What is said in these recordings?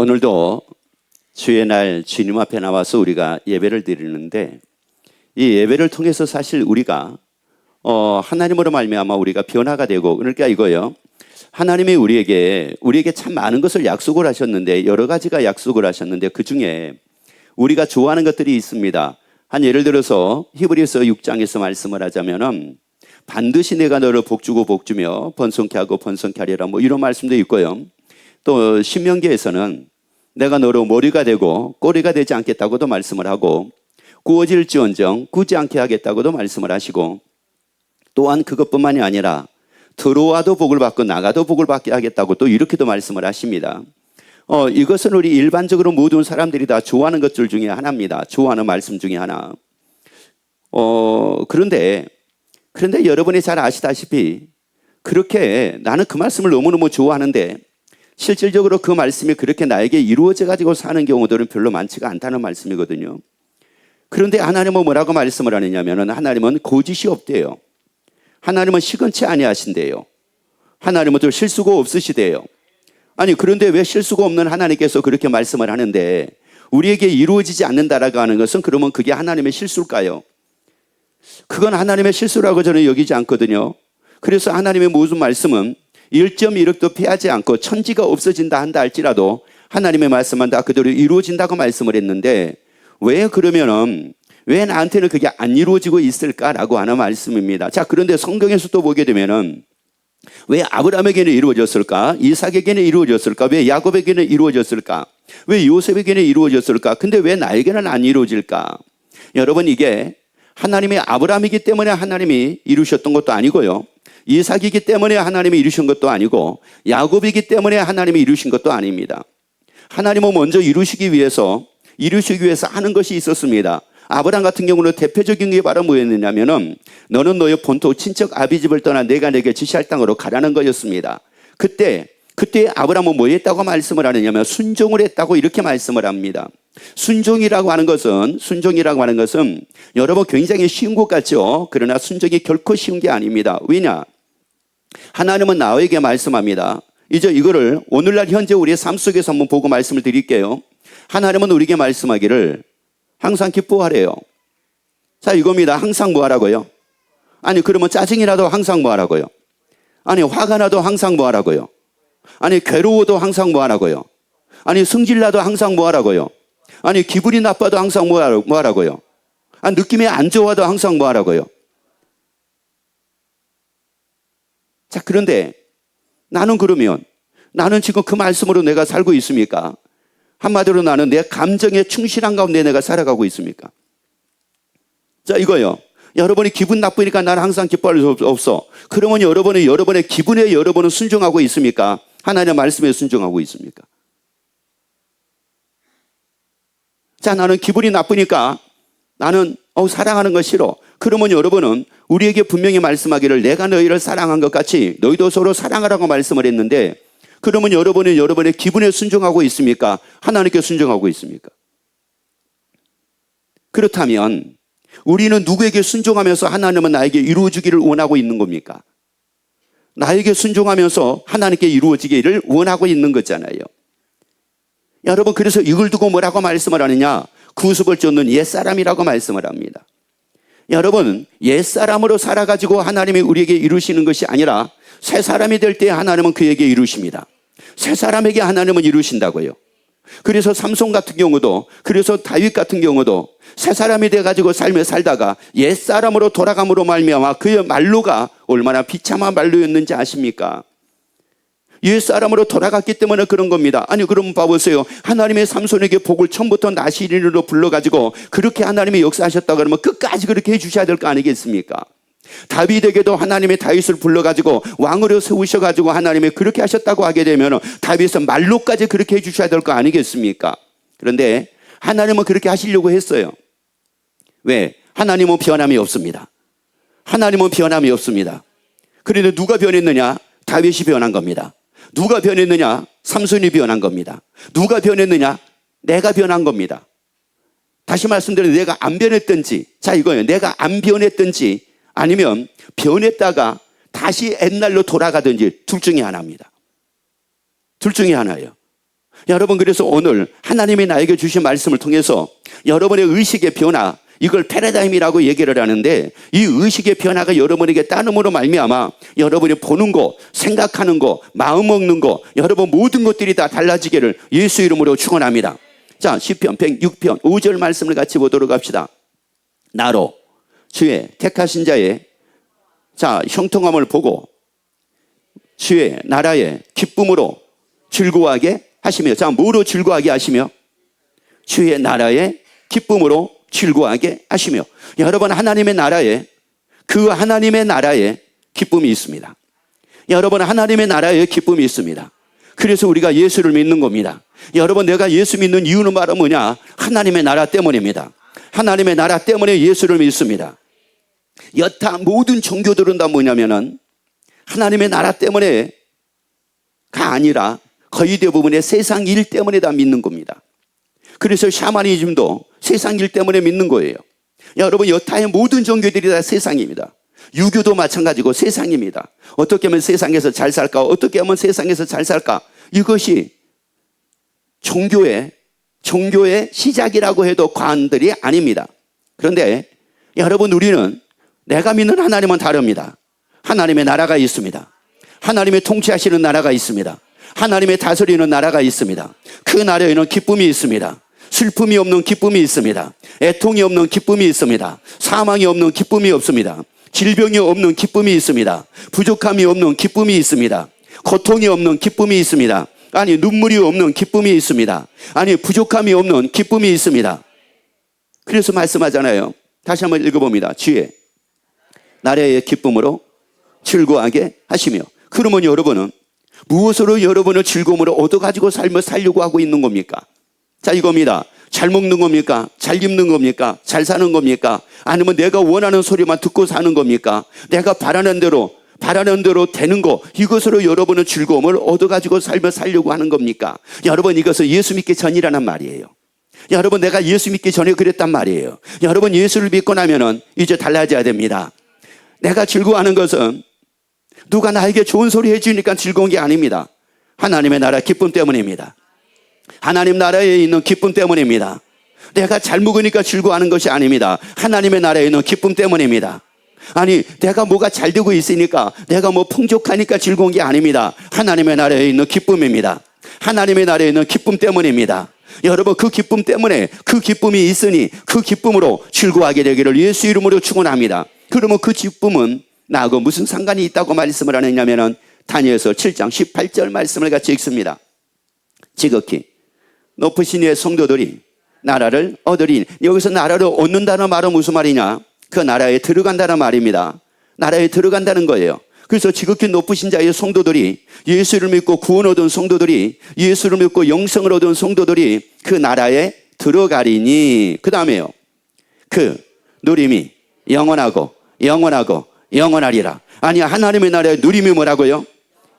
오늘도 주의 날 주님 앞에 나와서 우리가 예배를 드리는데, 이 예배를 통해서 사실 우리가 하나님으로 말미암아 우리가 변화가 되고, 그러니까 이거요, 하나님이 우리에게 참 많은 것을 약속을 하셨는데, 여러 가지가 약속을 하셨는데, 그 중에 우리가 좋아하는 것들이 있습니다. 한 예를 들어서 히브리서 6장에서 말씀을 하자면은 반드시 내가 너를 복주고 복주며 번성케 하고 번성케 하리라, 뭐 이런 말씀도 있고요. 또 신명기에서는 내가 너로 머리가 되고 꼬리가 되지 않겠다고도 말씀을 하고, 구어질지언정 굳지 않게 하겠다고도 말씀을 하시고, 또한 그것뿐만이 아니라 들어와도 복을 받고 나가도 복을 받게 하겠다고 또 이렇게도 말씀을 하십니다. 이것은 우리 일반적으로 모든 사람들이 다 좋아하는 것들 중에 하나입니다. 좋아하는 말씀 중에 하나. 그런데 여러분이 잘 아시다시피 그렇게 나는 그 말씀을 너무너무 좋아하는데 실질적으로 그 말씀이 그렇게 나에게 이루어져 가지고 사는 경우들은 별로 많지가 않다는 말씀이거든요. 그런데 하나님은 뭐라고 말씀을 하느냐면, 하나님은 거짓이 없대요. 하나님은 시건치 아니하신대요. 하나님은 또 실수가 없으시대요. 아니, 그런데 왜 실수가 없는 하나님께서 그렇게 말씀을 하는데 우리에게 이루어지지 않는다라고 하는 것은, 그러면 그게 하나님의 실수일까요? 그건 하나님의 실수라고 저는 여기지 않거든요. 그래서 하나님의 모든 말씀은 1.1획도 피하지 않고 천지가 없어진다 한다 할지라도 하나님의 말씀은 다 그대로 이루어진다고 말씀을 했는데, 왜 그러면은 왜 나한테는 그게 안 이루어지고 있을까라고 하는 말씀입니다. 자, 그런데 성경에서 또 보게 되면은 왜 아브라함에게는 이루어졌을까? 이삭에게는 이루어졌을까? 왜 야곱에게는 이루어졌을까? 왜 요셉에게는 이루어졌을까? 근데 왜 나에게는 안 이루어질까? 여러분, 이게 하나님이 아브라함이기 때문에 하나님이 이루셨던 것도 아니고요, 이삭이기 때문에 하나님이 이루신 것도 아니고, 야곱이기 때문에 하나님이 이루신 것도 아닙니다. 하나님은 먼저 이루시기 위해서 하는 것이 있었습니다. 아브라함 같은 경우는 대표적인 게 바로 뭐였느냐면은, 너는 너의 본토 친척 아비집을 떠나 내가 내게 지시할 땅으로 가라는 거였습니다. 그때 아브라함은 뭐 했다고 말씀을 하느냐면 순종을 했다고 이렇게 말씀을 합니다. 순종이라고 하는 것은 여러분 굉장히 쉬운 것 같죠? 그러나 순종이 결코 쉬운 게 아닙니다. 왜냐? 하나님은 나에게 말씀합니다. 이제 이거를 오늘날 현재 우리의 삶 속에서 한번 보고 말씀을 드릴게요. 하나님은 우리에게 말씀하기를 항상 기뻐하래요. 자, 이겁니다. 항상 뭐 하라고요? 아니, 그러면 짜증이 나도 항상 뭐 하라고요? 아니, 화가 나도 항상 뭐 하라고요? 아니, 괴로워도 항상 뭐 하라고요? 아니, 승질 나도 항상 뭐 하라고요? 아니, 기분이 나빠도 항상 뭐 하라고요? 아니, 느낌이 안 좋아도 항상 뭐 하라고요? 자, 그런데 나는 지금 그 말씀으로 내가 살고 있습니까? 한마디로 나는 내 감정에 충실한 가운데 내가 살아가고 있습니까? 자, 이거요. 여러분이 기분 나쁘니까 나는 항상 기뻐할 수 없어. 그러면 여러분의 기분에 여러분은 순종하고 있습니까? 하나님의 말씀에 순종하고 있습니까? 자, 나는 기분이 나쁘니까 나는 사랑하는 거 싫어. 그러면 여러분은 우리에게 분명히 말씀하기를 내가 너희를 사랑한 것 같이 너희도 서로 사랑하라고 말씀을 했는데, 그러면 여러분은 여러분의 기분에 순종하고 있습니까? 하나님께 순종하고 있습니까? 그렇다면 우리는 누구에게 순종하면서 하나님은 나에게 이루어주기를 원하고 있는 겁니까? 나에게 순종하면서 하나님께 이루어지기를 원하고 있는 거잖아요. 여러분, 그래서 이걸 두고 뭐라고 말씀을 하느냐? 구습을 쫓는 옛사람이라고 말씀을 합니다. 여러분, 옛사람으로 살아가지고 하나님이 우리에게 이루시는 것이 아니라 새 사람이 될 때 하나님은 그에게 이루십니다. 새 사람에게 하나님은 이루신다고요. 그래서 삼손 같은 경우도, 그래서 다윗 같은 경우도 새 사람이 돼가지고 삶에 살다가 옛사람으로 돌아감으로 말미암아 그의 말로가 얼마나 비참한 말로였는지 아십니까? 옛사람으로 돌아갔기 때문에 그런 겁니다. 아니, 그럼 봐보세요. 하나님의 삼손에게 복을 처음부터 나시린으로 불러가지고 그렇게 하나님이 역사하셨다 그러면 끝까지 그렇게 해주셔야 될 거 아니겠습니까? 다윗에게도 하나님의 다윗을 불러가지고 왕으로 세우셔가지고 하나님이 그렇게 하셨다고 하게 되면 다윗은 말로까지 그렇게 해주셔야 될 거 아니겠습니까? 그런데 하나님은 그렇게 하시려고 했어요. 왜? 하나님은 변함이 없습니다. 하나님은 변함이 없습니다. 그런데 누가 변했느냐? 다윗이 변한 겁니다. 누가 변했느냐? 삼손이 변한 겁니다. 누가 변했느냐? 내가 변한 겁니다. 다시 말씀드리면 내가 안 변했든지, 자, 이거예요. 내가 안 변했든지 아니면 변했다가 다시 옛날로 돌아가든지 둘 중에 하나입니다. 둘 중에 하나예요. 여러분, 그래서 오늘 하나님이 나에게 주신 말씀을 통해서 여러분의 의식의 변화, 이걸 패러다임이라고 얘기를 하는데, 이 의식의 변화가 여러분에게 따름으로 말미암아 여러분이 보는 거, 생각하는 거, 마음 먹는 거, 여러분 모든 것들이 다 달라지기를 예수 이름으로 축원합니다. 자, 시편 106편 5절 말씀을 같이 보도록 합시다. 나로 주의 택하신 자의 형통함을 보고 주의 나라의 기쁨으로 즐거워하게 하시며, 뭐로 즐거워하게 하시며? 주의 나라의 기쁨으로 즐거워하게 하시며. 여러분, 하나님의 나라에, 그 하나님의 나라에 기쁨이 있습니다. 여러분, 하나님의 나라에 기쁨이 있습니다. 그래서 우리가 예수를 믿는 겁니다. 여러분, 내가 예수 믿는 이유는 바로 뭐냐? 하나님의 나라 때문입니다. 하나님의 나라 때문에 예수를 믿습니다. 여타 모든 종교들은 다 뭐냐면은 하나님의 나라 때문에가 아니라 거의 대부분의 세상 일 때문에 다 믿는 겁니다. 그래서 샤머니즘도 세상 일 때문에 믿는 거예요. 여러분, 여타의 모든 종교들이 다 세상입니다. 유교도 마찬가지고 세상입니다. 어떻게 하면 세상에서 잘 살까? 어떻게 하면 세상에서 잘 살까? 이것이 종교의 시작이라고 해도 과언들이 아닙니다. 그런데 여러분, 우리는 내가 믿는 하나님은 다릅니다. 하나님의 나라가 있습니다. 하나님의 통치하시는 나라가 있습니다. 하나님의 다스리는 나라가 있습니다. 그 나라에는 기쁨이 있습니다. 슬픔이 없는 기쁨이 있습니다. 애통이 없는 기쁨이 있습니다. 사망이 없는 기쁨이 없습니다. 질병이 없는 기쁨이 있습니다. 부족함이 없는 기쁨이 있습니다. 고통이 없는 기쁨이 있습니다. 아니, 눈물이 없는 기쁨이 있습니다. 아니, 부족함이 없는 기쁨이 있습니다. 그래서 말씀하잖아요. 다시 한번 읽어봅니다. 주의 나라의 기쁨으로 즐거워하게 하시며. 그러면 여러분은 무엇으로 여러분을 즐거움으로 얻어가지고 삶을 살려고 하고 있는 겁니까? 자, 이겁니다. 잘 먹는 겁니까? 잘 입는 겁니까? 잘 사는 겁니까? 아니면 내가 원하는 소리만 듣고 사는 겁니까? 내가 바라는 대로 되는 거, 이것으로 여러분은 즐거움을 얻어가지고 삶을 살려고 하는 겁니까? 여러분, 이것은 예수 믿기 전이라는 말이에요. 여러분, 내가 예수 믿기 전에 그랬단 말이에요. 여러분, 예수를 믿고 나면은 이제 달라져야 됩니다. 내가 즐거워하는 것은 누가 나에게 좋은 소리 해주니까 즐거운 게 아닙니다. 하나님의 나라 기쁨 때문입니다. 하나님 나라에 있는 기쁨 때문입니다. 내가 잘 먹으니까 즐거워하는 것이 아닙니다. 하나님의 나라에 있는 기쁨 때문입니다. 아니, 내가 뭐가 잘 되고 있으니까, 내가 뭐 풍족하니까 즐거운 게 아닙니다. 하나님의 나라에 있는 기쁨입니다. 하나님의 나라에 있는 기쁨 때문입니다. 여러분, 그 기쁨 때문에, 그 기쁨이 있으니 그 기쁨으로 즐거워하게 되기를 예수 이름으로 축원합니다. 그러면 그 기쁨은 나하고 무슨 상관이 있다고 말씀을 하느냐면은 다니엘서 7장 18절 말씀을 같이 읽습니다. 지극히 높으신 이의 성도들이 나라를 얻으리니. 여기서 나라를 얻는다는 말은 무슨 말이냐? 그 나라에 들어간다는 말입니다. 나라에 들어간다는 거예요. 그래서 지극히 높으신 자의 성도들이, 예수를 믿고 구원 얻은 성도들이, 예수를 믿고 영생을 얻은 성도들이 그 나라에 들어가리니. 그 다음에요, 그 누림이 영원하고 영원하고 영원하리라. 아니, 하나님의 나라의 누림이 뭐라고요?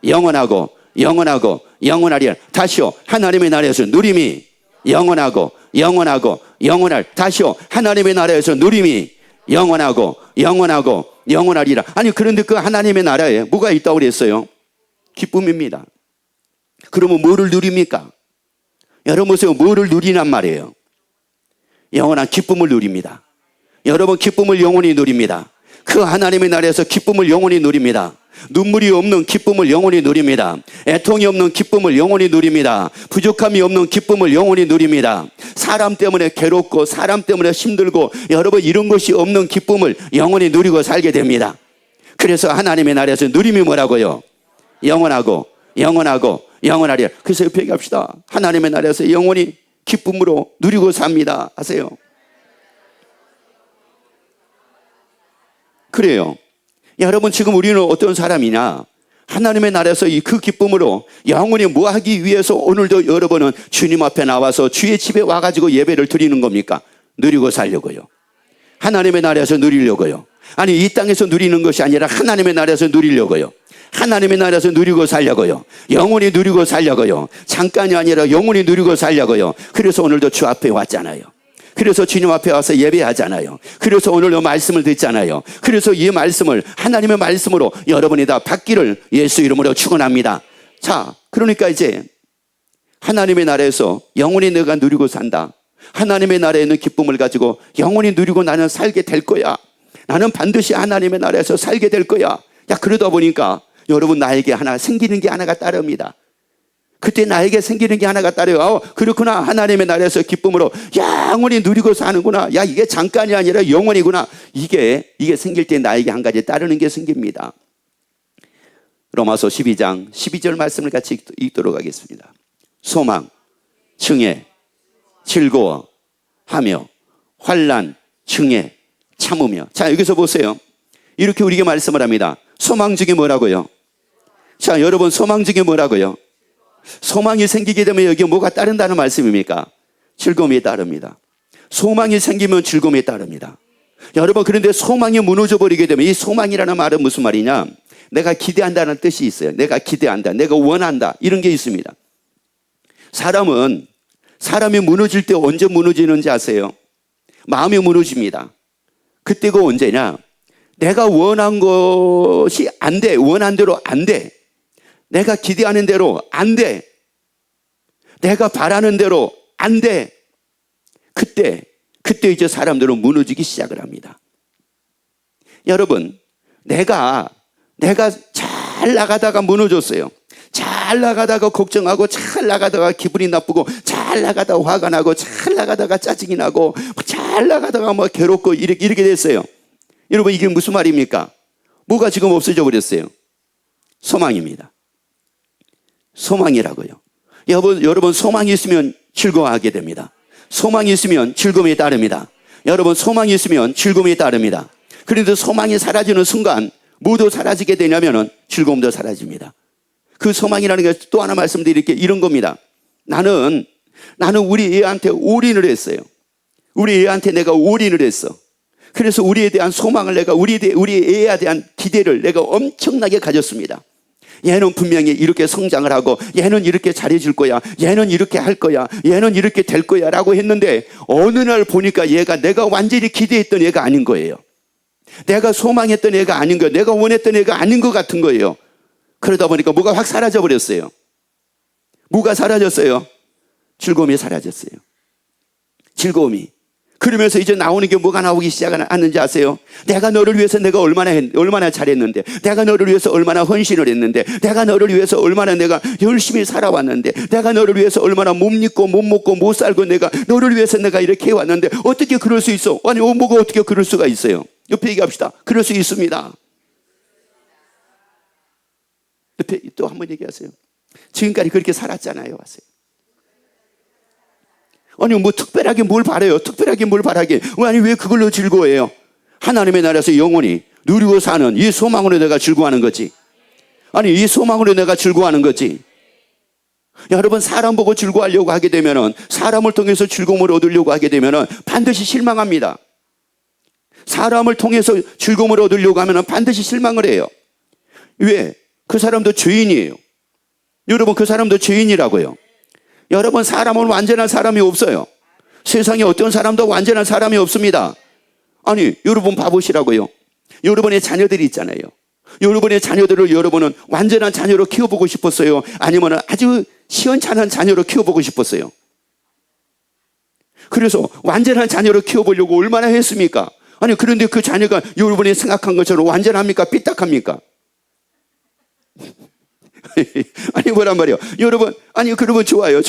영원하고 영원하고 영원하리라. 다시요, 하나님의 나라에서 누림이 영원하고 영원하고 영원할. 다시요, 하나님의 나라에서 누림이 영원하고 영원하고 영원하리라. 아니, 그런데 그 하나님의 나라에 뭐가 있다고 그랬어요? 기쁨입니다. 그러면 뭐를 누립니까? 여러분 보세요. 뭐를 누리란 말이에요? 영원한 기쁨을 누립니다. 여러분, 기쁨을 영원히 누립니다. 그 하나님의 나라에서 기쁨을 영원히 누립니다. 눈물이 없는 기쁨을 영원히 누립니다. 애통이 없는 기쁨을 영원히 누립니다. 부족함이 없는 기쁨을 영원히 누립니다. 사람 때문에 괴롭고 사람 때문에 힘들고 여러분 이런 것이 없는 기쁨을 영원히 누리고 살게 됩니다. 그래서 하나님의 나라에서 누림이 뭐라고요? 영원하고 영원하고 영원하리라. 그래서 옆에 얘기합시다. 하나님의 나라에서 영원히 기쁨으로 누리고 삽니다 하세요. 그래요. 여러분, 지금 우리는 어떤 사람이냐? 하나님의 나라에서 그 기쁨으로 영원히 뭐 하기 위해서 오늘도 여러분은 주님 앞에 나와서 주의 집에 와가지고 예배를 드리는 겁니까? 누리고 살려고요. 하나님의 나라에서 누리려고요. 아니, 이 땅에서 누리는 것이 아니라 하나님의 나라에서 누리려고요. 하나님의 나라에서 누리고 살려고요. 영원히 누리고 살려고요. 잠깐이 아니라 영원히 누리고 살려고요. 그래서 오늘도 주 앞에 왔잖아요. 그래서 주님 앞에 와서 예배하잖아요. 그래서 오늘 말씀을 듣잖아요. 그래서 이 말씀을 하나님의 말씀으로 여러분이 다 받기를 예수 이름으로 축원합니다. 자, 그러니까 이제 하나님의 나라에서 영원히 내가 누리고 산다. 하나님의 나라에 있는 기쁨을 가지고 영원히 누리고 나는 살게 될 거야. 나는 반드시 하나님의 나라에서 살게 될 거야. 야, 그러다 보니까 여러분 나에게 하나 생기는 게 하나가 따릅니다. 그때 나에게 생기는 게 하나가 따라요. 그렇구나. 하나님의 나라에서 기쁨으로 영원히 누리고 사는구나. 야, 이게 잠깐이 아니라 영원이구나. 이게 생길 때 나에게 한 가지 따르는 게 생깁니다. 로마서 12장 12절 말씀을 같이 읽도록 하겠습니다. 소망, 증애, 즐거워, 하며, 환난, 증애, 참으며. 자, 여기서 보세요. 이렇게 우리에게 말씀을 합니다. 소망 중에 뭐라고요? 자, 여러분, 소망 중에 뭐라고요? 소망이 생기게 되면 여기 뭐가 따른다는 말씀입니까? 즐거움이 따릅니다. 소망이 생기면 즐거움이 따릅니다. 여러분, 그런데 소망이 무너져 버리게 되면, 이 소망이라는 말은 무슨 말이냐? 내가 기대한다는 뜻이 있어요. 내가 기대한다, 내가 원한다, 이런 게 있습니다. 사람이 무너질 때 언제 무너지는지 아세요? 마음이 무너집니다. 그때가 언제냐? 내가 원한 것이 안 돼. 원한 대로 안 돼. 내가 기대하는 대로 안 돼. 내가 바라는 대로 안 돼. 그때 이제 사람들은 무너지기 시작을 합니다. 여러분, 내가 잘 나가다가 무너졌어요. 잘 나가다가 걱정하고, 잘 나가다가 기분이 나쁘고, 잘 나가다가 화가 나고, 잘 나가다가 짜증이 나고, 잘 나가다가 뭐 괴롭고 이렇게 됐어요. 여러분, 이게 무슨 말입니까? 뭐가 지금 없어져 버렸어요? 소망입니다. 소망이라고요. 여러분, 소망이 있으면 즐거워하게 됩니다. 소망이 있으면 즐거움이 따릅니다. 여러분, 소망이 있으면 즐거움이 따릅니다. 그런데 소망이 사라지는 순간 모두 사라지게 되냐면은 즐거움도 사라집니다. 그 소망이라는 게 또 하나 말씀드릴게요. 이런 겁니다. 나는 우리 애한테 올인을 했어요. 우리 애한테 내가 올인을 했어. 그래서 우리에 대한 소망을 내가 우리 애에 대한 기대를 내가 엄청나게 가졌습니다. 얘는 분명히 이렇게 성장을 하고, 얘는 이렇게 잘해줄 거야, 얘는 이렇게 할 거야, 얘는 이렇게 될 거야 라고 했는데, 어느 날 보니까 얘가 내가 완전히 기대했던 애가 아닌 거예요. 내가 소망했던 애가 아닌 거예요. 내가 원했던 애가 아닌 것 같은 거예요. 그러다 보니까 뭐가 확 사라져 버렸어요. 뭐가 사라졌어요? 즐거움이 사라졌어요. 즐거움이. 그러면서 이제 나오는 게 뭐가 나오기 시작하는지 아세요? 내가 너를 위해서 내가 얼마나 잘했는데, 내가 너를 위해서 얼마나 헌신을 했는데, 내가 너를 위해서 얼마나 내가 열심히 살아왔는데, 내가 너를 위해서 얼마나 못 입고 못 먹고 못 살고 내가 너를 위해서 내가 이렇게 해왔는데 어떻게 그럴 수 있어? 아니, 뭐가 어떻게 그럴 수가 있어요? 옆에 얘기합시다. 그럴 수 있습니다. 옆에 또 한 번 얘기하세요. 지금까지 그렇게 살았잖아요. 하세요. 아니, 뭐 특별하게 뭘 바라요? 특별하게 뭘 바라게? 아니, 왜 그걸로 즐거워해요? 하나님의 나라에서 영원히 누리고 사는 이 소망으로 내가 즐거워하는 거지. 아니, 이 소망으로 내가 즐거워하는 거지. 여러분, 사람 보고 즐거워하려고 하게 되면은, 사람을 통해서 즐거움을 얻으려고 하게 되면은 반드시 실망합니다. 사람을 통해서 즐거움을 얻으려고 하면은 반드시 실망을 해요. 왜? 그 사람도 죄인이에요. 여러분, 그 사람도 죄인이라고요. 여러분, 사람은 완전한 사람이 없어요. 세상에 어떤 사람도 완전한 사람이 없습니다. 아니, 여러분 봐보시라고요. 여러분의 자녀들이 있잖아요. 여러분의 자녀들을 여러분은 완전한 자녀로 키워보고 싶었어요? 아니면 아주 시원찮은 자녀로 키워보고 싶었어요? 그래서 완전한 자녀로 키워보려고 얼마나 했습니까? 아니, 그런데 그 자녀가 여러분이 생각한 것처럼 완전합니까? 삐딱합니까? 아니, 뭐란 말이에요. 여러분, 아니, 그러면 좋아요.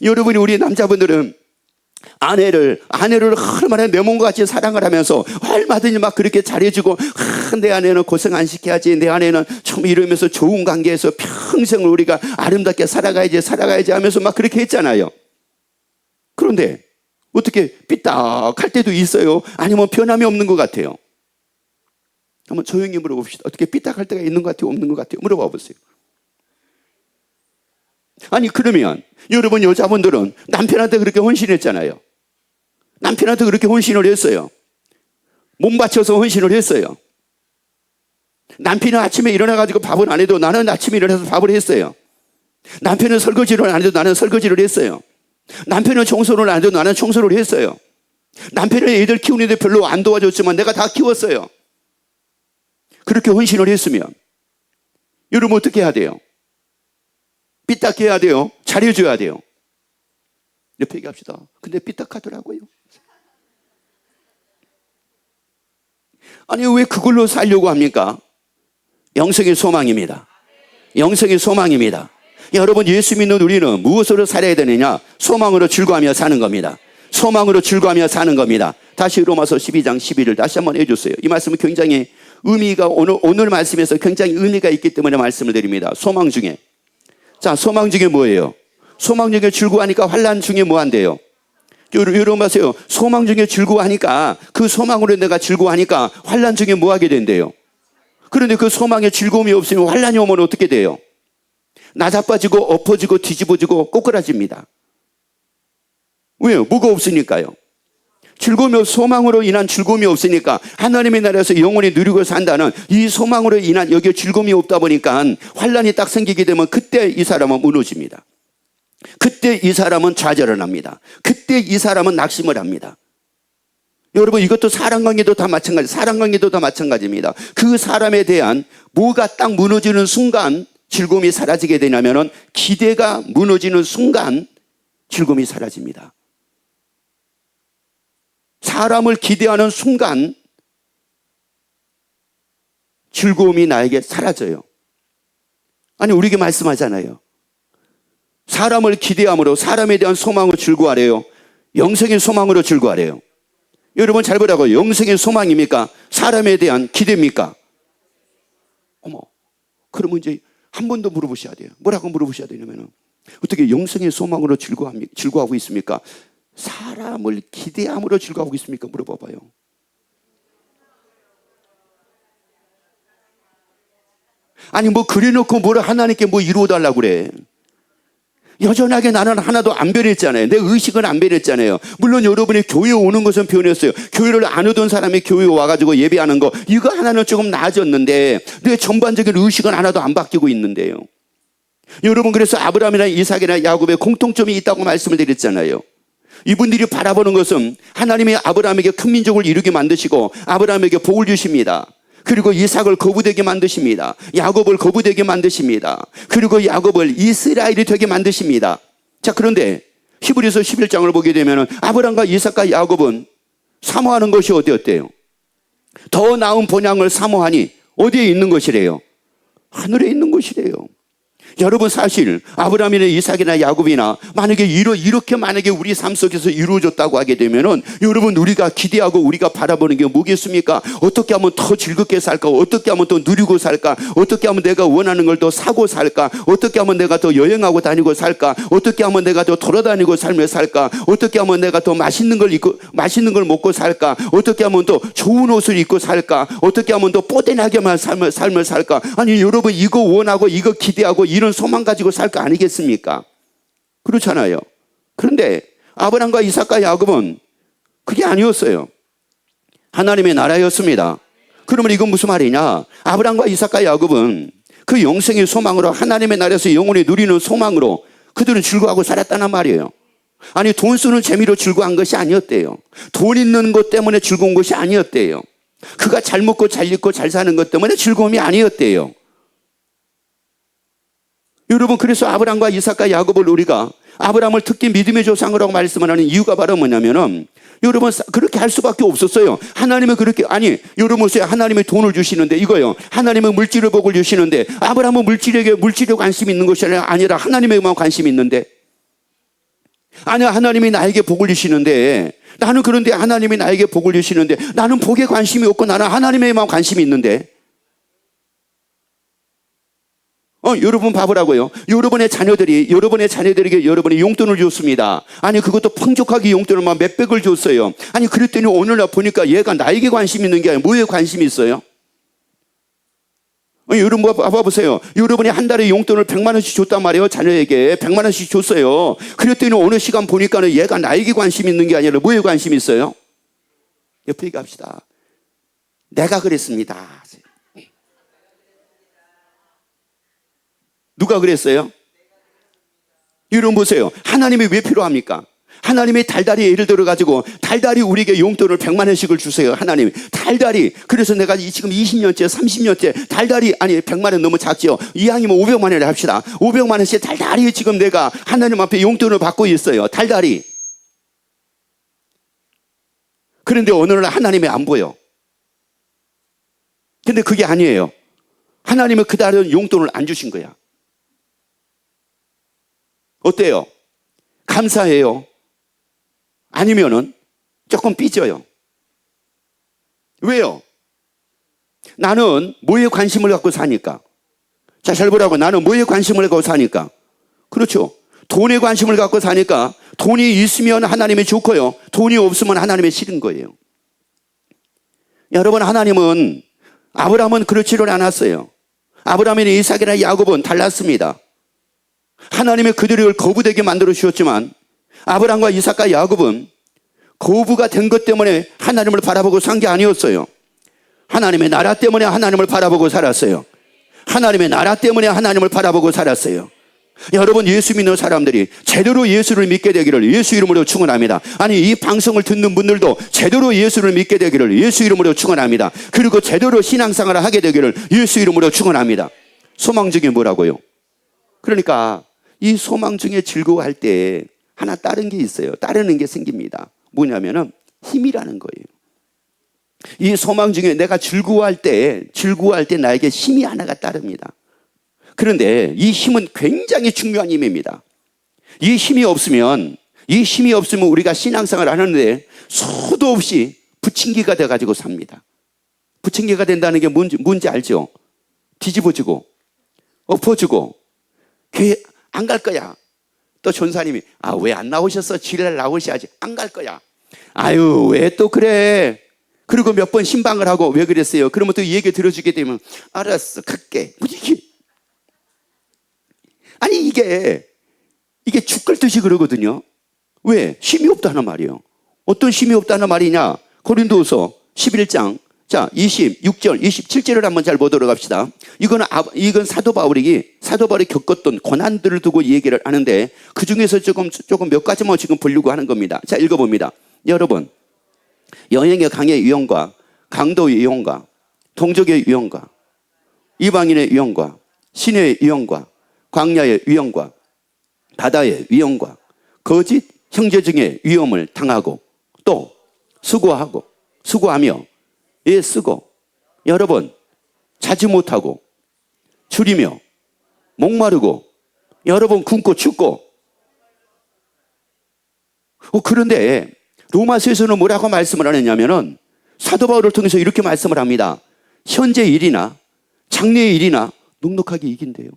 여러분이, 우리 남자분들은 아내를 얼마나 내 몸과 같이 사랑을 하면서 얼마든지 막 그렇게 잘해주고, 내 아내는 고생 안 시켜야지, 내 아내는 좀 이러면서 좋은 관계에서 평생을 우리가 아름답게 살아가야지 하면서 막 그렇게 했잖아요. 그런데 어떻게 삐딱할 때도 있어요? 아니면 변함이 없는 것 같아요? 한번 조용히 물어봅시다. 어떻게 삐딱할 때가 있는 것 같아요? 없는 것 같아요? 물어봐 보세요. 아니, 그러면 여러분 여자분들은 남편한테 그렇게 헌신했잖아요. 남편한테 그렇게 헌신을 했어요. 몸 바쳐서 헌신을 했어요. 남편은 아침에 일어나가지고 밥을 안 해도 나는 아침에 일어나서 밥을 했어요. 남편은 설거지를 안 해도 나는 설거지를 했어요. 남편은 청소를 안 해도 나는 청소를 했어요. 남편은 애들 키우는데 별로 안 도와줬지만 내가 다 키웠어요. 그렇게 헌신을 했으면 여러분 어떻게 해야 돼요? 삐딱해야 돼요? 잘해줘야 돼요? 옆에 얘기합시다. 근데 삐딱하더라고요. 아니, 왜 그걸로 살려고 합니까? 영성의 소망입니다. 영성의 소망입니다. 여러분, 예수 믿는 우리는 무엇으로 살아야 되느냐? 소망으로 즐거워하며 사는 겁니다. 소망으로 즐거워하며 사는 겁니다. 다시 로마서 12장 11을 다시 한번 해줬어요. 이 말씀은 굉장히 의미가 오늘 말씀에서 굉장히 의미가 있기 때문에 말씀을 드립니다. 소망 중에. 자, 소망 중에 뭐예요? 소망 중에 즐거워하니까 환난 중에 뭐 한대요? 여러분 보세요. 소망 중에 즐거워하니까, 그 소망으로 내가 즐거워하니까 환난 중에 뭐 하게 된대요? 그런데 그 소망에 즐거움이 없으면 환난이 오면 어떻게 돼요? 나자빠지고 엎어지고 뒤집어지고 꼬꾸라집니다. 왜요? 뭐가 없으니까요. 즐거움이 소망으로 인한 즐거움이 없으니까 하나님의 나라에서 영원히 누리고 산다는 이 소망으로 인한 여기에 즐거움이 없다 보니까 환난이 딱 생기게 되면 그때 이 사람은 무너집니다. 그때 이 사람은 좌절을 합니다. 그때 이 사람은 낙심을 합니다. 여러분, 이것도 사람 관계도 다 마찬가지, 사람 관계도 다 마찬가지입니다. 그 사람에 대한 뭐가 딱 무너지는 순간 즐거움이 사라지게 되냐면은 기대가 무너지는 순간 즐거움이 사라집니다. 사람을 기대하는 순간 즐거움이 나에게 사라져요. 아니, 우리에게 말씀하잖아요. 사람을 기대함으로 사람에 대한 소망으로 즐거워하래요. 영생의 소망으로 즐거워하래요. 여러분 잘 보라고. 영생의 소망입니까? 사람에 대한 기대입니까? 어머, 그러면 이제 한 번 더 물어보셔야 돼요. 뭐라고 물어보셔야 되냐면, 어떻게 영생의 소망으로 즐거워하고 있습니까? 사람을 기대함으로 즐거워하고 있습니까? 물어봐봐요. 아니, 뭐 그래놓고 뭐를 하나님께 뭐 이루어달라고 그래. 여전하게 나는 하나도 안 변했잖아요. 내 의식은 안 변했잖아요. 물론 여러분이 교회 오는 것은 변했어요. 교회를 안 오던 사람이 교회에 와가지고 예배하는 거, 이거 하나는 조금 나아졌는데 내 전반적인 의식은 하나도 안 바뀌고 있는데요. 여러분, 그래서 아브라함이나 이삭이나 야곱의 공통점이 있다고 말씀을 드렸잖아요. 이분들이 바라보는 것은 하나님이 아브라함에게 큰 민족을 이루게 만드시고 아브라함에게 복을 주십니다. 그리고 이삭을 거부되게 만드십니다. 야곱을 거부되게 만드십니다. 그리고 야곱을 이스라엘이 되게 만드십니다. 자, 그런데 히브리서 11장을 보게 되면 아브라함과 이삭과 야곱은 사모하는 것이 어디였대요? 더 나은 본향을 사모하니 어디에 있는 것이래요? 하늘에 있는 것이래요. 여러분, 사실 아브라함이나 이삭이나 야곱이나 만약에 이렇게 만약에 우리 삶 속에서 이루어졌다고 하게 되면은, 여러분, 우리가 기대하고 우리가 바라보는 게 뭐겠습니까? 어떻게 하면 더 즐겁게 살까? 어떻게 하면 더 누리고 살까? 어떻게 하면 내가 원하는 걸 더 사고 살까? 어떻게 하면 내가 더 여행하고 다니고 살까? 어떻게 하면 내가 더 돌아다니고 삶을 살까? 어떻게 하면 내가 더 맛있는 걸 먹고 살까? 어떻게 하면 더 좋은 옷을 입고 살까? 어떻게 하면 더 뽀대나게만 삶을 살까? 아니, 여러분, 이거 원하고 이거 기대하고 이런 소망 가지고 살 거 아니겠습니까? 그렇잖아요. 그런데 아브라함과 이삭과 야곱은 그게 아니었어요. 하나님의 나라였습니다. 그러면 이건 무슨 말이냐? 아브라함과 이삭과 야곱은 그 영생의 소망으로, 하나님의 나라에서 영원히 누리는 소망으로 그들은 즐거워하고 살았다는 말이에요. 아니, 돈 쓰는 재미로 즐거워한 것이 아니었대요. 돈 있는 것 때문에 즐거운 것이 아니었대요. 그가 잘 먹고 잘 입고 잘 사는 것 때문에 즐거움이 아니었대요. 여러분, 그래서 아브라함과 이삭과 야곱을 우리가 아브라함을 특히 믿음의 조상이라고 말씀을 하는 이유가 바로 뭐냐면은, 여러분, 그렇게 할 수밖에 없었어요. 하나님은 그렇게, 아니, 여러분, 하나님이 돈을 주시는데, 이거요, 하나님은 물질의 복을 주시는데, 아브라함은 물질에 관심이 있는 것이 아니라 하나님에게만 관심이 있는데, 아니, 하나님이 나에게 복을 주시는데, 나는 그런데 하나님이 나에게 복을 주시는데 나는 복에 관심이 없고 나는 하나님에게만 관심이 있는데, 여러분 봐보라고요. 여러분의 자녀들에게 여러분이 용돈을 줬습니다. 아니, 그것도 풍족하게 용돈을 막 몇백을 줬어요. 아니, 그랬더니 오늘날 보니까 얘가 나에게 관심 있는 게 아니라 뭐에 관심이 있어요? 여러분 봐보세요. 여러분이 한 달에 용돈을 100만 원씩 줬단 말이에요. 자녀에게 100만 원씩 줬어요. 그랬더니 어느 시간 보니까는 얘가 나에게 관심 있는 게 아니라 뭐에 관심이 있어요? 옆에 얘기합시다. 내가 그랬습니다. 누가 그랬어요? 여러분 보세요. 하나님이 왜 필요합니까? 하나님의 달달이 예를 들어가지고 달달이 우리에게 용돈을 100만 원씩을 주세요. 하나님 달달이. 그래서 내가 지금 20년째 30년째 달달이, 아니 100만 원 너무 작지요. 이왕이면 500만 원을 합시다. 500만 원씩 달달이 지금 내가 하나님 앞에 용돈을 받고 있어요. 달달이. 그런데 어느 날 하나님이 안 보여. 근데 그게 아니에요. 하나님은 그달은 용돈을 안 주신 거야. 어때요? 감사해요? 아니면은 조금 삐져요. 왜요? 나는 뭐에 관심을 갖고 사니까. 자, 잘 보라고. 나는 뭐에 관심을 갖고 사니까. 그렇죠. 돈에 관심을 갖고 사니까 돈이 있으면 하나님이 좋고요. 돈이 없으면 하나님이 싫은 거예요. 여러분, 하나님은 아브라함은 그렇지를 않았어요. 아브라함이나 이삭이나 야곱은 달랐습니다. 하나님의 그들을 거부되게 만들어 주셨지만 아브라함과 이삭과 야곱은 거부가 된 것 때문에 하나님을 바라보고 산 게 아니었어요. 하나님의 나라 때문에 하나님을 바라보고 살았어요. 하나님의 나라 때문에 하나님을 바라보고 살았어요. 여러분, 예수 믿는 사람들이 제대로 예수를 믿게 되기를 예수 이름으로 축원합니다. 아니, 이 방송을 듣는 분들도 제대로 예수를 믿게 되기를 예수 이름으로 축원합니다. 그리고 제대로 신앙생활을 하게 되기를 예수 이름으로 축원합니다. 소망 중에 뭐라고요? 그러니까 이 소망 중에 즐거워할 때 하나 다른 게 있어요. 따르는 게 생깁니다. 뭐냐면은 힘이라는 거예요. 이 소망 중에 내가 즐거워할 때 나에게 힘이 하나가 따릅니다. 그런데 이 힘은 굉장히 중요한 힘입니다. 이 힘이 없으면 우리가 신앙생활을 하는데 수도 없이 부침개가 돼가지고 삽니다. 부침개가 된다는 게 뭔지 알죠? 뒤집어지고 엎어지고 교회 안 갈 거야. 또 전사님이 왜 안 나오셨어? 주일날 나오셔야지. 안 갈 거야. 아유, 왜 또 그래? 그리고 몇 번 신방을 하고 왜 그랬어요? 그러면 또 얘기 들어주게 되면 알았어, 갈게. 아니, 이게 죽을 듯이 그러거든요. 왜? 힘이 없다는 말이에요. 어떤 힘이 없다는 말이냐? 고린도후서 11장 자 26절 27절을 한번 잘 보도록 합시다. 이건 사도 바울이 겪었던 고난들을 두고 얘기를 하는데 그 중에서 조금 몇 가지만 지금 보려고 하는 겁니다. 자, 읽어봅니다. 여러분, 여행의 강의 위험과 강도의 위험과 동족의 위험과 이방인의 위험과 시내의 위험과 광야의 위험과 바다의 위험과 거짓 형제중의 위험을 당하고 또 수고하며 애쓰고 여러분 자지 못하고 줄이며 목마르고 여러분 굶고 춥고 그런데 로마서에서는 뭐라고 말씀을 하느냐면은 사도 바울을 통해서 이렇게 말씀을 합니다. 현재 일이나 장래의 일이나 넉넉하게 이긴대요.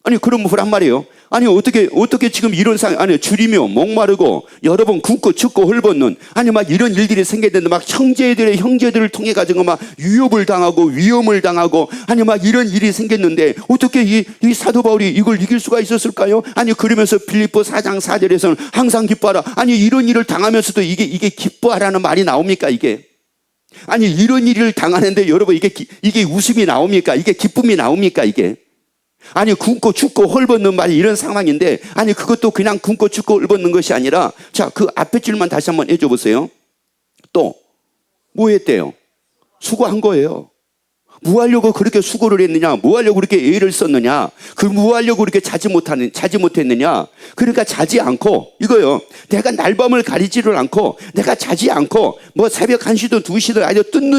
아니, 그럼 뭐란 말이에요? 아니, 어떻게 지금 이런 아니, 줄이며 목마르고 여러분 굶고 춥고 헐벗는 아니 막 이런 일들이 생겼는데 막 형제들을 통해 가지고 막 위협을 당하고 위험을 당하고 아니 막 이런 일이 생겼는데 어떻게 이 사도 바울이 이걸 이길 수가 있었을까요? 아니, 그러면서 빌립보 4장 4절에서는 항상 기뻐하라. 아니, 이런 일을 당하면서도 이게 기뻐하라는 말이 나옵니까, 이게? 아니, 이런 일을 당하는데 여러분 이게 웃음이 나옵니까? 이게 기쁨이 나옵니까, 이게? 아니, 굶고 춥고 헐벗는 말이 이런 상황인데 아니, 그것도 그냥 굶고 춥고 헐벗는 것이 아니라 자, 그 앞에 줄만 다시 한번 해줘 보세요. 또 뭐 했대요? 수고한 거예요. 뭐 하려고 그렇게 수고를 했느냐? 뭐 하려고 그렇게 애를 썼느냐? 뭐 하려고 그렇게 자지 못했느냐? 그러니까 자지 않고 이거요. 내가 날밤을 가리지를 않고 내가 자지 않고 뭐 새벽 1시든 2시든 아니면 뜬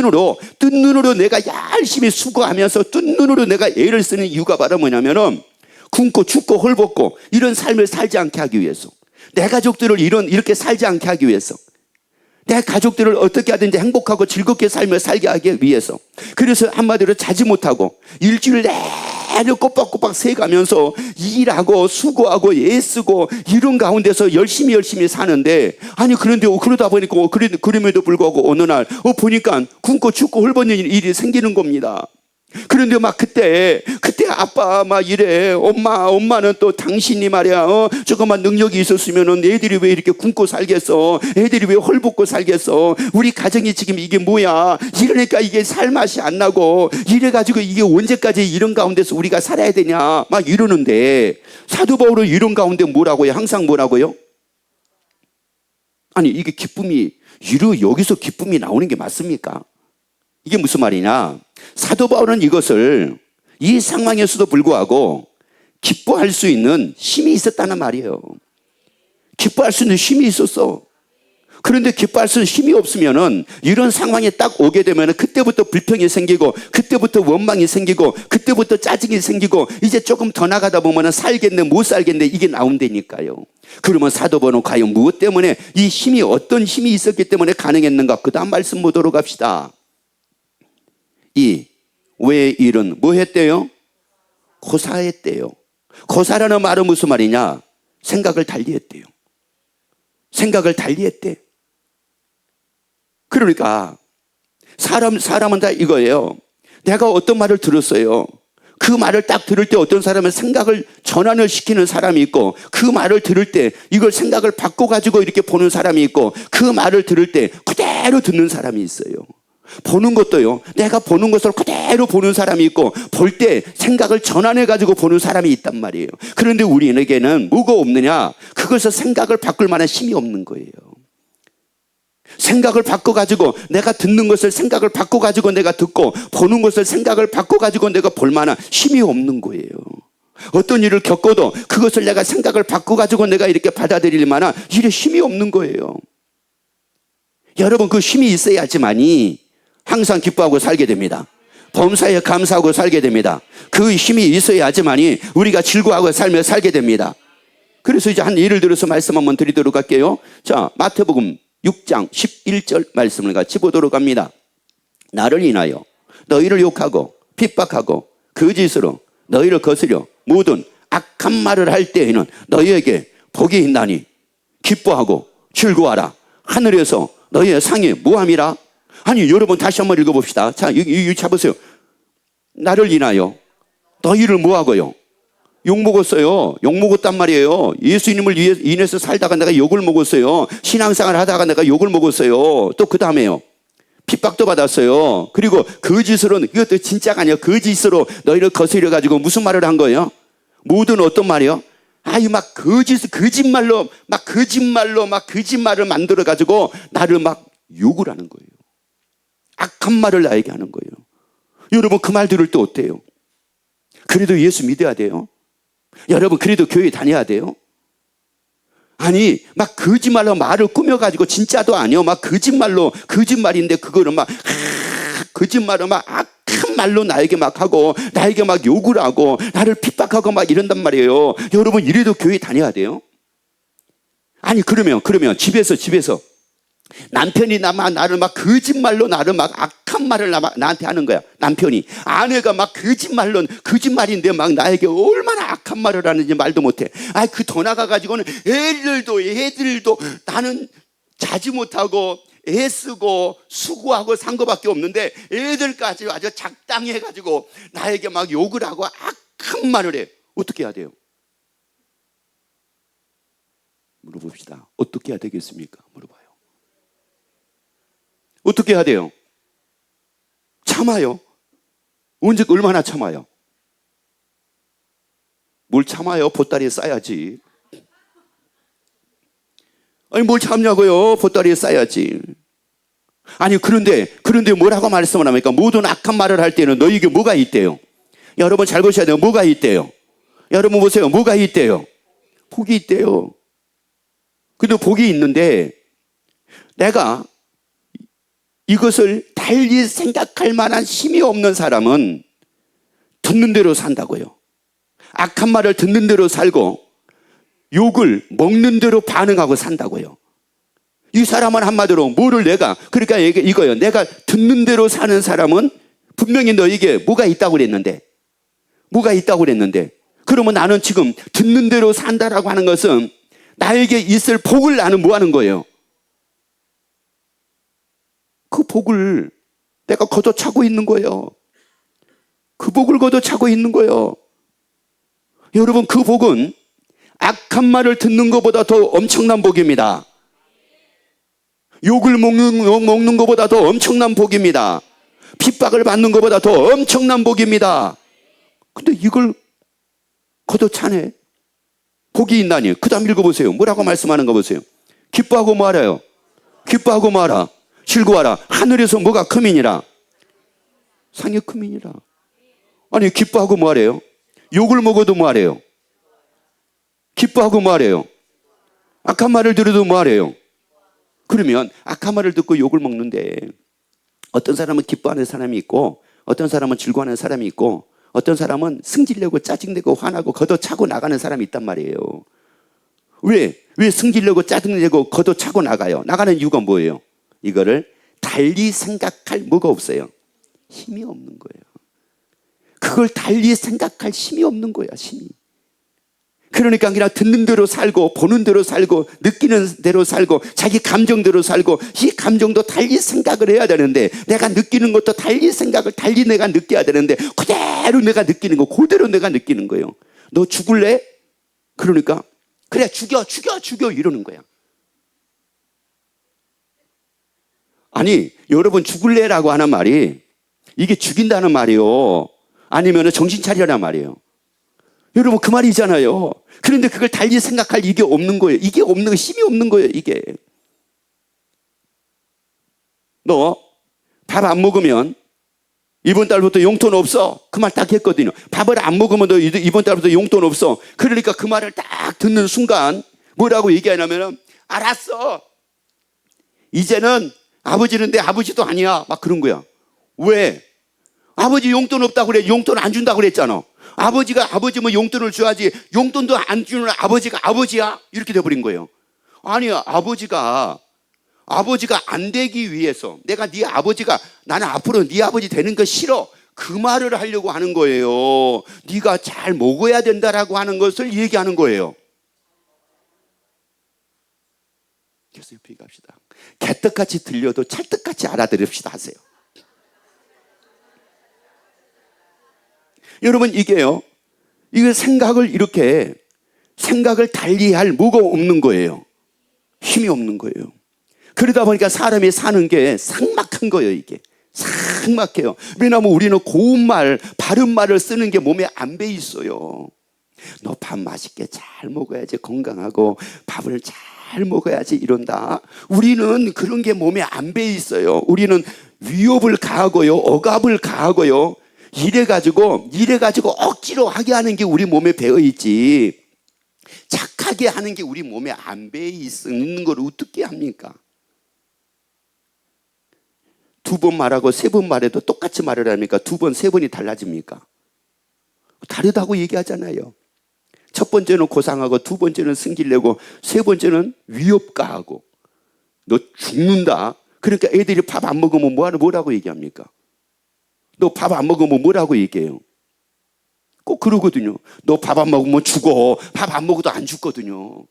눈으로 내가 열심히 수고하면서 뜬 눈으로 내가 애를 쓰는 이유가 바로 뭐냐면은 굶고 춥고 헐벗고 이런 삶을 살지 않게 하기 위해서, 내 가족들을 이렇게 살지 않게 하기 위해서, 내 가족들을 어떻게 하든지 행복하고 즐겁게 삶을 살게 하기 위해서, 그래서 한마디로 자지 못하고 일주일 내내 꼬박꼬박 새가면서 일하고 수고하고 애쓰고 이런 가운데서 열심히 사는데 아니, 그런데 그러다 보니까 그럼에도 불구하고 어느 날 보니까 굶고 춥고 헐벗는 일이 생기는 겁니다. 그런데 막 그때 아빠 막 이래. 엄마는 또 당신이 말이야 조금만 능력이 있었으면은 애들이 왜 이렇게 굶고 살겠어? 애들이 왜 헐벗고 살겠어? 우리 가정이 지금 이게 뭐야? 이러니까 이게 살맛이 안 나고 이래가지고 이게 언제까지 이런 가운데서 우리가 살아야 되냐? 막 이러는데 사도 바울은 이런 가운데 뭐라고요? 항상 뭐라고요? 아니 이게 기쁨이 여기서 기쁨이 나오는 게 맞습니까? 이게 무슨 말이냐? 사도 바울은 이것을 이 상황에서도 불구하고 기뻐할 수 있는 힘이 있었다는 말이에요. 기뻐할 수 있는 힘이 있었어. 그런데 기뻐할 수 있는 힘이 없으면은 이런 상황에 딱 오게 되면은 그때부터 불평이 생기고 그때부터 원망이 생기고 그때부터 짜증이 생기고 이제 조금 더 나가다 보면은 살겠네 못 살겠네 이게 나온다니까요. 그러면 사도 바울은 과연 무엇 때문에 이 힘이 어떤 힘이 있었기 때문에 가능했는가? 그 다음 말씀 보도록 합시다. 왜 일은 뭐 했대요? 고사했대요. 고사라는 말은 무슨 말이냐? 생각을 달리했대요. 생각을 달리했대. 그러니까 사람은 다 이거예요. 내가 어떤 말을 들었어요. 그 말을 딱 들을 때 어떤 사람은 생각을 전환을 시키는 사람이 있고 그 말을 들을 때 이걸 생각을 바꿔가지고 이렇게 보는 사람이 있고 그 말을 들을 때 그대로 듣는 사람이 있어요. 보는 것도요. 내가 보는 것을 그대로 보는 사람이 있고 볼 때 생각을 전환해가지고 보는 사람이 있단 말이에요. 그런데 우리에게는 뭐가 없느냐? 그것을 생각을 바꿀 만한 힘이 없는 거예요. 생각을 바꿔가지고 내가 듣는 것을 생각을 바꿔가지고 내가 듣고 보는 것을 생각을 바꿔가지고 내가 볼 만한 힘이 없는 거예요. 어떤 일을 겪어도 그것을 내가 생각을 바꿔가지고 내가 이렇게 받아들일 만한 일에 힘이 없는 거예요. 여러분 그 힘이 있어야지만이 항상 기뻐하고 살게 됩니다. 범사에 감사하고 살게 됩니다. 그 힘이 있어야지만이 우리가 즐거워하고 살며 살게 됩니다. 그래서 이제 한 예를 들어서 말씀 한번 드리도록 할게요. 자, 마태복음 6장 11절 말씀을 같이 보도록 합니다. 나를 인하여 너희를 욕하고 핍박하고 거짓으로 너희를 거스려 모든 악한 말을 할 때에는 너희에게 복이 있나니 기뻐하고 즐거워하라. 하늘에서 너희의 상이 무함이라. 아니 여러분 다시 한번 읽어봅시다. 자, 여기 잡으세요. 나를 인하여 너희를 뭐하고요? 욕먹었어요. 욕먹었단 말이에요. 예수님을 인해서 살다가 내가 욕을 먹었어요. 신앙생활 하다가 내가 욕을 먹었어요. 또 그 다음에요. 핍박도 받았어요. 그리고 거짓으로, 이것도 진짜가 아니에요. 거짓으로 너희를 거스려가지고 무슨 말을 한 거예요? 모든 어떤 말이요? 아이 막 거짓말로 거짓말을 만들어가지고 나를 막 욕을 하는 거예요. 악한 말을 나에게 하는 거예요. 여러분 그 말 들을 때 어때요? 그래도 예수 믿어야 돼요. 여러분 그래도 교회 다녀야 돼요. 아니 막 거짓말로 말을 꾸며가지고 진짜도 아니요 막 거짓말인데 그거를 막 거짓말로 막 악한 말로 나에게 막 하고 나에게 막 욕을 하고 나를 핍박하고 막 이런단 말이에요. 여러분 이래도 교회 다녀야 돼요. 아니 그러면 집에서 남편이 나를 막 거짓말로 나를 막 악한 말을 나한테 하는 거야. 남편이. 아내가 막 거짓말인데 막 나에게 얼마나 악한 말을 하는지 말도 못해. 그 더 나가가지고는 애들도 나는 자지 못하고 애쓰고 수고하고 산 거밖에 없는데 애들까지 아주 작당히 해가지고 나에게 막 욕을 하고 악한 말을 해. 어떻게 해야 돼요? 물어봅시다. 어떻게 해야 되겠습니까? 물어봐요. 어떻게 해야 돼요? 참아요. 얼마나 참아요? 뭘 참아요? 보따리에 싸야지. 아니 뭘 참냐고요? 보따리에 싸야지. 아니 그런데 뭐라고 말씀을 합니까? 모든 악한 말을 할 때는 너희에게 뭐가 있대요? 여러분 잘 보셔야 돼요. 뭐가 있대요? 여러분 보세요. 뭐가 있대요? 복이 있대요. 근데 복이 있는데 내가 이것을 달리 생각할 만한 힘이 없는 사람은 듣는 대로 산다고요. 악한 말을 듣는 대로 살고 욕을 먹는 대로 반응하고 산다고요. 이 사람은 한마디로 그러니까 이거예요. 내가 듣는 대로 사는 사람은 분명히 너에게 뭐가 있다고 그랬는데 그러면 나는 지금 듣는 대로 산다라고 하는 것은 나에게 있을 복을 나는 뭐 하는 거예요? 그 복을 내가 걷어차고 있는 거예요. 그 복을 걷어차고 있는 거예요. 여러분 그 복은 악한 말을 듣는 것보다 더 엄청난 복입니다. 욕을 먹는 것보다 더 엄청난 복입니다. 핍박을 받는 것보다 더 엄청난 복입니다. 근데 이걸 걷어차네. 복이 있나니. 그 다음 읽어보세요. 뭐라고 말씀하는 거 보세요. 기뻐하고 뭐하래요? 기뻐하고 뭐하라? 즐거워하라. 하늘에서 뭐가 크민이라? 상이 크민이라. 아니 기뻐하고 뭐하래요? 욕을 먹어도 뭐하래요? 기뻐하고 뭐하래요? 악한 말을 들어도 뭐하래요? 그러면 악한 말을 듣고 욕을 먹는데 어떤 사람은 기뻐하는 사람이 있고 어떤 사람은 즐거워하는 사람이 있고 어떤 사람은 승질내고 짜증내고 화나고 걷어차고 나가는 사람이 있단 말이에요. 왜 승질내고 짜증내고 걷어차고 나가요? 나가는 이유가 뭐예요? 이거를 달리 생각할 뭐가 없어요? 힘이 없는 거예요. 그걸 달리 생각할 힘이 없는 거야, 힘이. 그러니까 그냥 듣는 대로 살고 보는 대로 살고 느끼는 대로 살고 자기 감정대로 살고 이 감정도 달리 생각을 해야 되는데 내가 느끼는 것도 달리 생각을 달리 내가 느껴야 되는데 그대로 내가 느끼는 거 그대로 내가 느끼는 거예요. 너 죽을래? 그러니까 그래 죽여 이러는 거야. 아니 여러분 죽을래라고 하는 말이 이게 죽인다는 말이요 아니면 정신 차리라는 말이에요. 여러분 그 말이잖아요. 그런데 그걸 달리 생각할 이게 없는 거예요. 이게 없는 거 힘이 없는 거예요. 이게 너 밥 안 먹으면 이번 달부터 용돈 없어. 그 말 딱 했거든요. 밥을 안 먹으면 너 이번 달부터 용돈 없어. 그러니까 그 말을 딱 듣는 순간 뭐라고 얘기하냐면 알았어. 이제는 아버지는 내 아버지도 아니야. 막 그런 거야. 왜? 아버지 용돈 없다고 그래. 용돈 안 준다고 그랬잖아. 아버지가 아버지면 용돈을 줘야지 용돈도 안 주는 아버지가 아버지야? 이렇게 돼버린 거예요. 아니야. 아버지가 안 되기 위해서 내가 네 아버지가 나는 앞으로 네 아버지 되는 거 싫어. 그 말을 하려고 하는 거예요. 네가 잘 먹어야 된다라고 하는 것을 얘기하는 거예요. 그래서 옆에 갑시다. 개떡같이 들려도 찰떡같이 알아들읍시다 하세요. 여러분 이게요. 이게 생각을 달리할 뭐가 없는 거예요. 힘이 없는 거예요. 그러다 보니까 사람이 사는 게 삭막한 거예요. 이게 삭막해요. 왜냐하면 우리는 고운 말, 바른 말을 쓰는 게 몸에 안 배 있어요. 너 밥 맛있게 잘 먹어야지 건강하고 밥을 잘 먹어야지 이런다. 우리는 그런 게 몸에 안 배 있어요. 우리는 위협을 가하고요, 억압을 가하고요. 이래가지고 억지로 하게 하는 게 우리 몸에 배어 있지. 착하게 하는 게 우리 몸에 안 배어 있는 걸 어떻게 합니까? 2번 말하고 3번 말해도 똑같이 말을 합니까? 2번, 3번이 달라집니까? 다르다고 얘기하잖아요. 첫 번째는 고상하고 2번째는 승질내고 3번째는 위협가하고 너 죽는다. 그러니까 애들이 밥 안 먹으면 뭐라고 얘기합니까? 너 밥 안 먹으면 뭐라고 얘기해요? 꼭 그러거든요. 너 밥 안 먹으면 죽어. 밥 안 먹어도 안 죽거든요.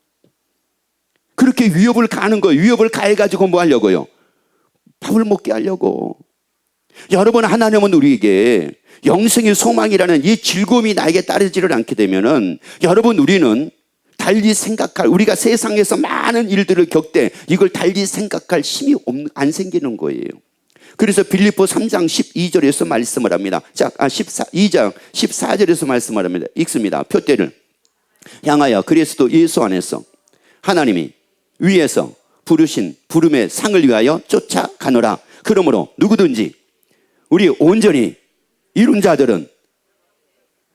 그렇게 위협을 가하는 거예요. 위협을 가해가지고 뭐 하려고요? 밥을 먹게 하려고. 여러분 하나님은 우리에게 영생의 소망이라는 이 즐거움이 나에게 따르지를 않게 되면은 여러분 우리는 달리 생각할 우리가 세상에서 많은 일들을 겪되 이걸 달리 생각할 힘이 안 생기는 거예요. 그래서 빌립보 3장 12절에서 말씀을 합니다. 자, 2장 14절에서 말씀을 합니다. 읽습니다. 표대를 향하여 그리스도 예수 안에서 하나님이 위에서 부르신 부름의 상을 위하여 쫓아가노라. 그러므로 누구든지 우리 온전히 이룬 자들은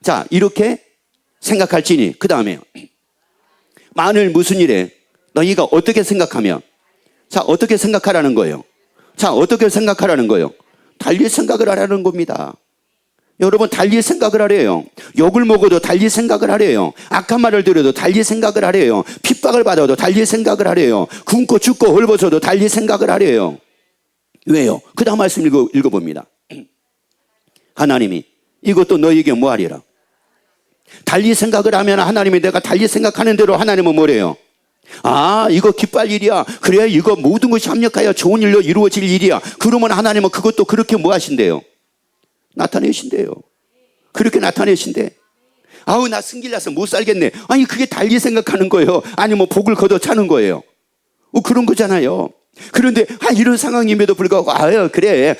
자 이렇게 생각할지니 그 다음에 만일 무슨 일에 너희가 어떻게 생각하면 자 어떻게 생각하라는 거예요. 자 어떻게 생각하라는 거예요. 달리 생각을 하라는 겁니다. 여러분 달리 생각을 하래요. 욕을 먹어도 달리 생각을 하래요. 악한 말을 들어도 달리 생각을 하래요. 핍박을 받아도 달리 생각을 하래요. 굶고 죽고 헐벗어도 달리 생각을 하래요. 왜요? 그 다음 말씀 읽어봅니다. 하나님이 이것도 너희에게 뭐하리라. 달리 생각을 하면 하나님이 내가 달리 생각하는 대로 하나님은 뭐래요? 아 이거 기뻐할 일이야. 그래 이거 모든 것이 합력하여 좋은 일로 이루어질 일이야. 그러면 하나님은 그것도 그렇게 뭐 하신대요? 나타내신대요. 그렇게 나타내신대. 아우 나 승질나서 못 살겠네. 아니 그게 달리 생각하는 거예요. 아니면 복을 걷어차는 거예요. 그런 거잖아요. 그런데 이런 상황임에도 불구하고 아유 그래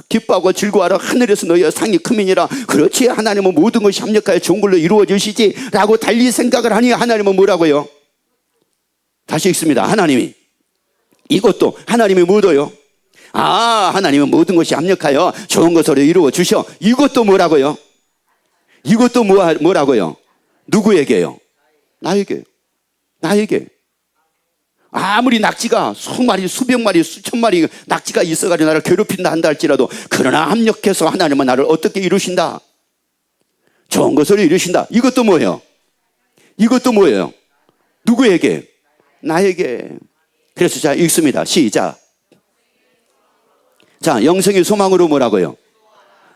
기뻐하고 즐거워하라. 하늘에서 너희의 상이 크민이라. 그렇지 하나님은 모든 것이 합력하여 좋은 걸로 이루어지시지 라고 달리 생각을 하니 하나님은 뭐라고요? 다시 읽습니다. 하나님이 이것도 하나님이 뭐도요? 하나님은 모든 것이 합력하여 좋은 것으로 이루어 주셔. 이것도 뭐라고요? 이것도 뭐라고요? 누구에게요? 나에게. 아무리 낙지가 수마리, 수백 마리, 수천 마리 낙지가 있어가지고 나를 괴롭힌다 한다 할지라도, 그러나 합력해서 하나님은 나를 어떻게 이루신다? 좋은 것으로 이루신다. 이것도 뭐예요? 누구에게? 나에게. 그래서 자, 읽습니다. 시작. 자, 영생의 소망으로 뭐라고요?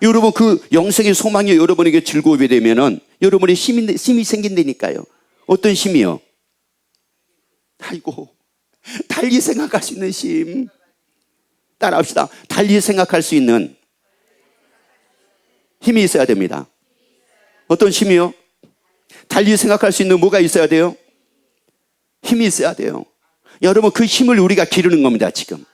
여러분, 그 영생의 소망이 여러분에게 즐거움이 되면은 여러분의 힘이 생긴다니까요. 어떤 힘이요? 달리 생각할 수 있는 힘. 따라합시다. 달리 생각할 수 있는 힘이 있어야 됩니다. 어떤 힘이요? 달리 생각할 수 있는 뭐가 있어야 돼요? 힘이 있어야 돼요. 여러분, 그 힘을 우리가 기르는 겁니다, 지금.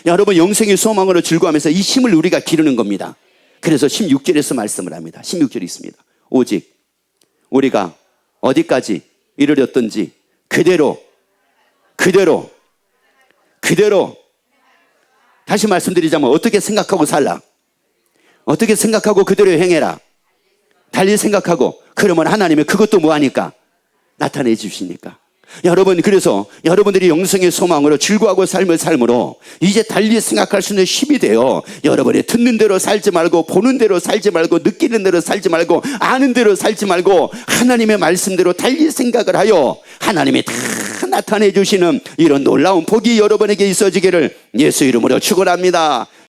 여러분, 영생의 소망으로 즐거워하면서 이 힘을 우리가 기르는 겁니다. 그래서 16절에서 말씀을 합니다. 16절이 있습니다. 오직 우리가 어디까지 이르렀든지 그대로 다시 말씀드리자면 어떻게 생각하고 살라? 어떻게 생각하고 그대로 행해라. 달리 생각하고, 그러면 하나님이 그것도 뭐하니까? 나타내 주시니까. 여러분, 그래서 여러분들이 영생의 소망으로 즐거워하고 삶을 삶으로 이제 달리 생각할 수 있는 힘이 돼요. 여러분이 듣는 대로 살지 말고, 보는 대로 살지 말고, 느끼는 대로 살지 말고, 아는 대로 살지 말고, 하나님의 말씀대로 달리 생각을 하여 하나님이 다 나타내 주시는 이런 놀라운 복이 여러분에게 있어지기를 예수 이름으로 축원합니다.